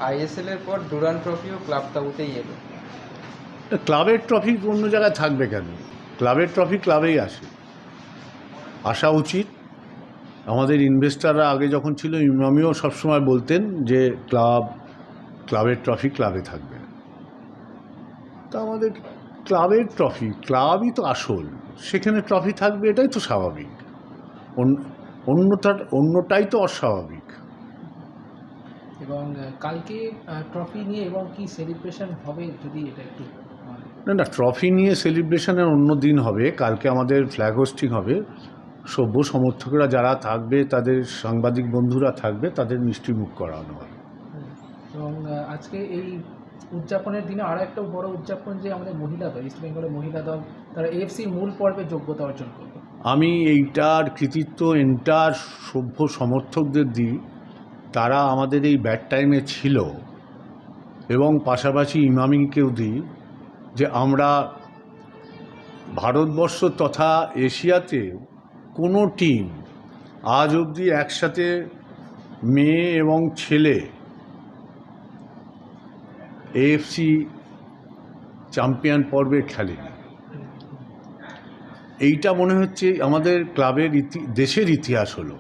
ISL এর পর Durand ট্রফিও ক্লাবটা উঠেই এলো। ক্লাবের ট্রফি অন্য জায়গায় থাকবে কেন? ক্লাবের ট্রফি ক্লাবেই আসা উচিত। আমাদের ইনভেস্টাররা আগে যখন ছিল, ইমামিও সবসময় বলতেন যে ক্লাবের ট্রফি ক্লাবে থাকবে। তা আমাদের ক্লাবের ট্রফি, ক্লাবই তো আসল, সেখানে ট্রফি থাকবে, এটাই তো স্বাভাবিক। অন্যটাই তো অস্বাভাবিক। এবং কালকে ট্রফি নিয়ে এবং কি সেলিব্রেশন হবে যদি এটা একটু না, ট্রফি নিয়ে সেলিব্রেশনের অন্য দিন হবে। কালকে আমাদের ফ্ল্যাগ হোস্টিং হবে। সভ্য সমর্থকরা যারা থাকবে, তাদের সাংবাদিক বন্ধুরা থাকবে, তাদের মিষ্টি মুখ করানো হবে। এবং আজকে এই উদযাপনের দিনে আরও একটা বড় উদযাপন যে আমাদের মহিলা দল, ইস্ট বেঙ্গলের মহিলা দল, তারা এএফসির মূল পর্বে যোগ্যতা অর্জন করবে। আমি এইটার কৃতিত্ব এন্টার সভ্য সমর্থকদের দিই। তারা আমাদের এই ব্যাড টাইমে ছিল, এবং পাশাপাশি ইমামিকেও দিই যে আমরা ভারতবর্ষ তথা এশিয়াতে কোনো টিম আজ অবধি একসাথে মেয়ে এবং ছেলে এএফসি চ্যাম্পিয়ন পর্বে খেলেনি। এইটা মনে হচ্ছে আমাদের ক্লাবের দেশের ইতিহাস হলো।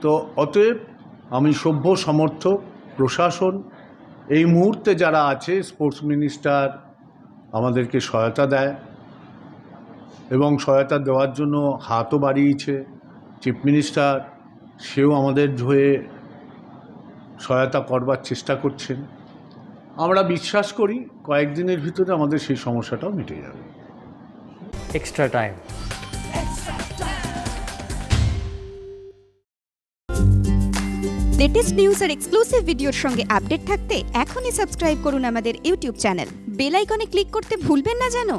তো অতএব আমি সভ্য সমর্থক, প্রশাসন, এই মুহূর্তে যারা আছে, স্পোর্টস মিনিস্টার আমাদেরকে সহায়তা দেয় এবং সহায়তা দেওয়ার জন্য হাতও বাড়িয়েছে। চিফ মিনিস্টার, সেও আমাদের হয়ে সহায়তা করবার চেষ্টা করছেন। আমরা বিশ্বাস করি কয়েকদিনের ভিতরে আমাদের সেই সমস্যাটাও মিটে যাবে। Extra time. লেটেস্ট নিউজ আর এক্সক্লুসিভ ভিডিওর সঙ্গে আপডেট থাকতে এখনই সাবস্ক্রাইব করুন আমাদের ইউটিউব চ্যানেল। বেল আইকনে ক্লিক করতে ভুলবেন না যেন।